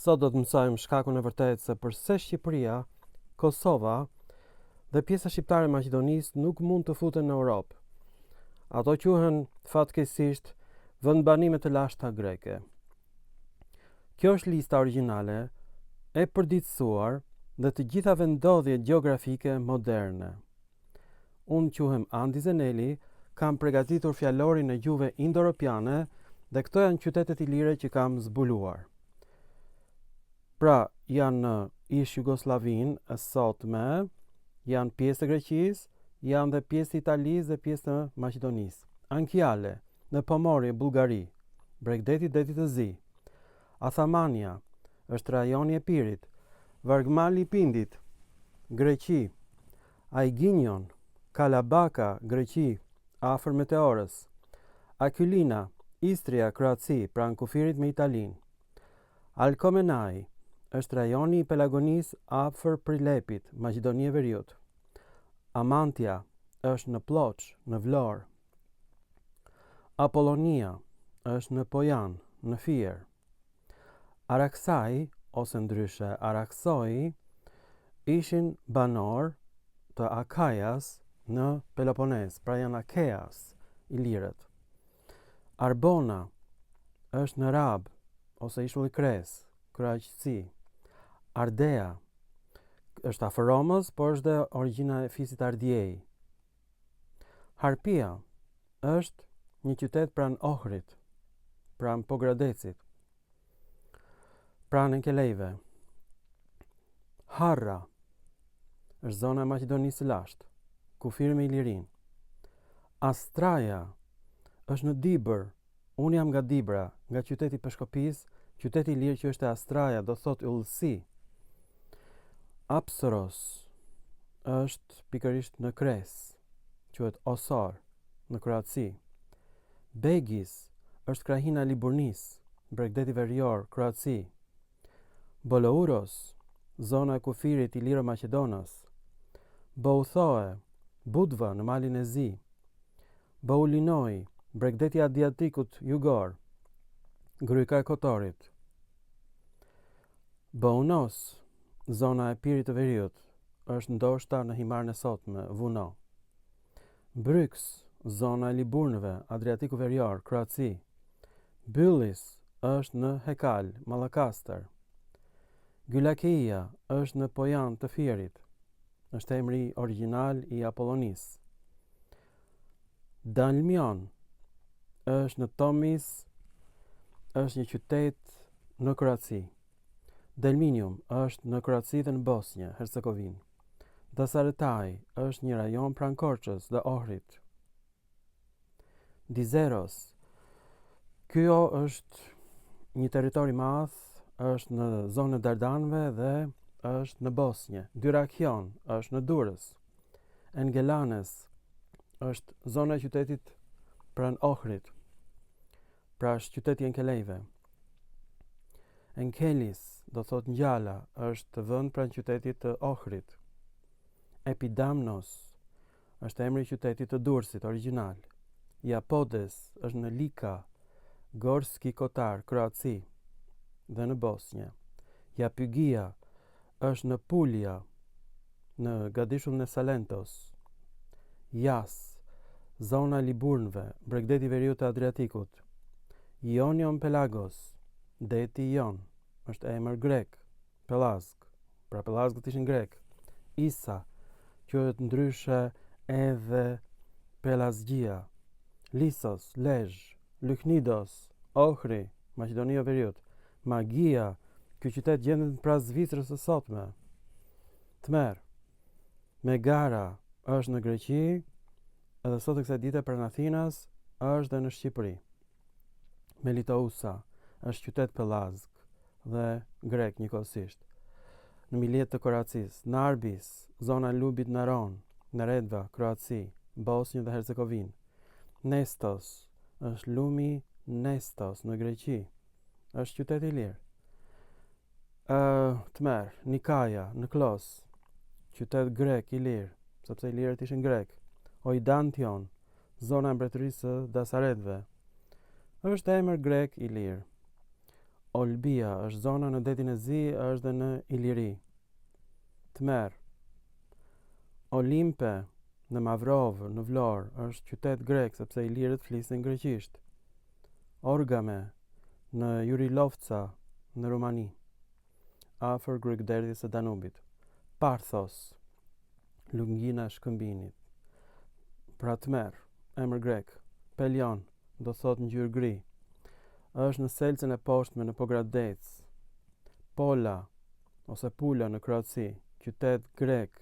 Sot do të mësojmë shkakun e vërtetë se përse Shqipëria, Kosova dhe pjesa shqiptare e Maqedonisë nuk mund të futen në Europë. Ato quhen fatkeqësisht vendbanime të lashta greke. Kjo është lista origjinale e përditësuar dhe të gjitha vendodhjet gjeografike moderne. Unë quhem Andi Zeneli, kam përgatitur fjalorin e gjuhëve indo-europiane dhe këto janë qytetet ilire që kam zbuluar. Pra, janë në ish Jugoslavinë e sotme, janë pjesë të Greqisë, janë dhe pjesë të Italisë dhe pjesë të Maqedonisë. Ankiale, në Pomorje, Bullgari, Bregdeti Detit të Zi, Athamania, është rajoni e Pirit, Vargmali i Pindit, Greqi, Aiginion, Kalabaka, Greqi, afër Meteorës, Aquilina, Istria, Kroaci, pranë kufirit me Italinë. Alkomenai është rajoni i Pelagonisë afër Prilepit, Maqedonia e Veriut. Amantia është në Ploç, në Vlorë. Apollonia është në Pojan, në Fier. Araksai, ose ndryshe Araksoi, ishin banor të Akajas në Pelopones, pra janë Akeas, ilirët. Arbona është në Rab, ose ishulli Kres, Kroaqësi. Ardea është afër Romës, por është dhe origjina e fisit Ardiej. Harpia është një qytet pranë Ohrit, pranë Pogradecit, pranë Enkelejve. Harra është zona e Maqedonisë së lashtë, kufiri me Ilirinë. Astraja është në Dibër. Unë jam nga Dibra, nga qyteti Peshkopis, qyteti i lirë që është e Astraja, do thot ullësi. Apsoros është pikërisht në Kres, quhet Osor, në Kroaci. Begis është krahina e Liburnis, Bregdeti Verior, Kroaci. Bolouros, zona e kufirit i Liro Maqedonos. Bouthoe, Budva në malin e Zi. Boulinoi, Bregdeti Adriatikut jugor, Gryka e Kotorit. Bounos, zona e Pirit të Veriut, është ndoshta në himarën e sotme, Vuno. Bryks, zona e Liburnëve, Adriatiku Verior, Kroaci. Byllis është në Hekal, Mallakastër. Gylakeia është në Pojan të Fierit, është emri origjinal i Apollonisë. Dalmion është në Tomis, është një qytet në Kroaci. Delminium është në Kroaci dhe në Bosnjë, Hercegovinë. Dasaretai është një rajon pranë Korçës dhe Ohrit. Dizeros, kjo është një territor i madh, është në zonën e Dardanëve dhe është në Bosnjë. Dyrakion është në Durrës. Engelanes është zona e qytetit pranë Ohrit, pra është qyteti i Enkelejve. Enkelis, do thot ngjala, është vend pranë qytetit të Ohrit. Epidamnos është emri i qytetit të Durrësit origjinal. Iapodes është në Lika, Gorski Kotar, Kroaci dhe në Bosnjë. Japygia është në Pulja, në gadishullin e Salentos. Jas, zona e Liburnëve, Bregdeti Veriut të Adriatikut. Ionion Pelagos, deti Ion, është emër grek, Pelazg, pra Pelazgët ishin grek. Isa, quhet ndryshe edhe Pelazgjia. Lisos, Lezhë, Lyknidos, Ohri, Maqedonia e Veriut. Magia, ky qytet gjendet pra Zvicrës së sotme. Tmer, Megara është në Greqi, edhe sot e kësaj dite pranë Athinas është dhe në Shqipëri. Melitousa është qytet Pelazg dhe grek njëkohësisht. Në miljet të Kroacisë. Narbis, zona e Lubit Naron, Neredva, Kroaci, Bosnjë dhe Hercegovinë. Nestos është lumi Nestos në Greqi, është qytet i lirë. Tmer, Nikaja në Klos, qytet grek i lirë, sepse i lirët ishin grek. Oidantion, zona e mbretërisë së Dasaretëve, është emër grek i lirë. Olbia është zona në detin e Zi, është dhe në Iliri. Tmer. Olimpe në Mavrov, në Vlorë, është qytet grek sepse ilirët flisin greqisht. Orgame në Jurilovca, në Rumani, afër Gregderdhjes së Danubit. Parthos, lungina e Shkëmbinit. Pra Tmer, emër grek. Pelion, do thot ngjyrë gri. Është në selcën e poshtme në Pogradec. Pola ose Pula në Kroaci, qytet grek.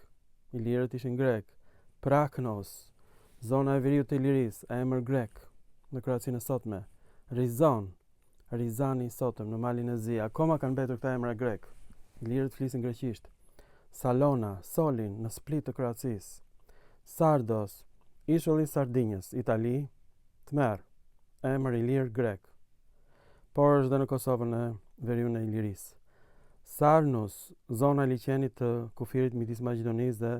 Ilirët ishin grek. Praknos, zona e veriut të Ilirisë, emër grek në Kroacinë e sotme. Rizon, Rizani i sotëm në malin e Zi, akoma kanë mbetur këta emra grek. Ilirët flisin greqisht. Salona, Solin në Split të Kroacisë. Sardos, ishulli i Sardinjës, Itali. Tmer, emër ilir grek. Por është dhe në Kosovën e veriun e Ilirisë. Sarnus, zona e liqenit të kufirit midis Maqedonisë dhe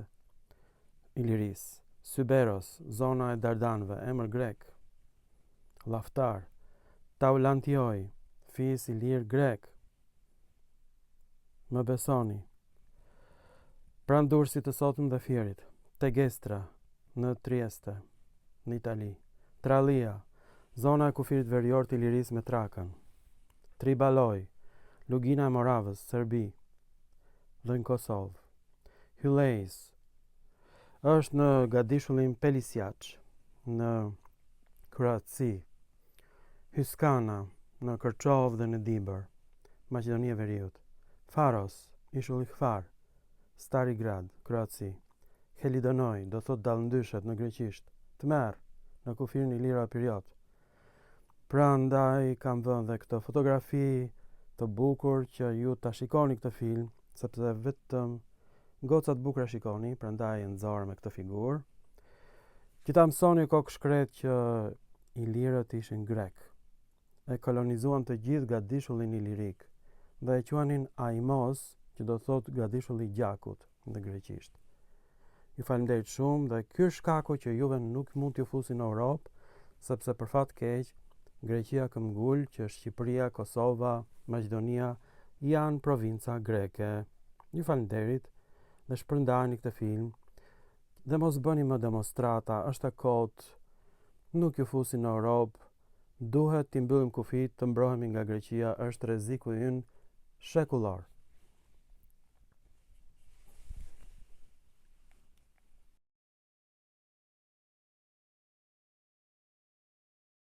Ilirisë. Syberos, zona e Dardanëve, emër grek. Llaftar, Taulantioj, fis ilir grek. Më besoni. Pranë Durrësit të sotëm dhe Fierit. Tegestra, në Trieste, në Itali. Tralia, zona e kufirit verior të Ilirisë me Trakën. Tribaloj, Lugina e Moravës, Serbi, dhe në Kosovë. Hyllejs, është në gadishullin Pelisjaç, në Kroaci. Hyskana, në Kërçov dhe në Dibër, Maqedonia e Veriut. Faros, ishulli Hvar, Stari Grad, Kroaci. Helidonoj, do thot dallëndyshet në greqisht. Tmer, në kufirin ilir apiriot. Prandaj kam vënë dhe këtë fotografi të bukur që ju ta shikoni këtë film, sepse vetëm gocat bukura shikoni, prandaj e nxorë me këtë figurë. Që ta mësoni kokë shkret që ilirët ishin grek. E kolonizuan të gjithë gadishullin ilirik dhe e quanin Aimos, që do thot gadishulli i gjakut në greqisht. Ju faleminderit shumë dhe ky është shkaku që juve nuk mund t'ju fusin në Europë, sepse për fat keq Greqia këmbgul, që është Shqipëria, Kosova, Maqedonia, janë provinca greke. Ju faleminderit dhe shpërndani këtë film dhe mos bëni më demonstrata, është akot, nuk ju fusin në Europë, duhet t'i mbyllim kufit, të mbrohemi nga Greqia, është rreziku ynë shekullor.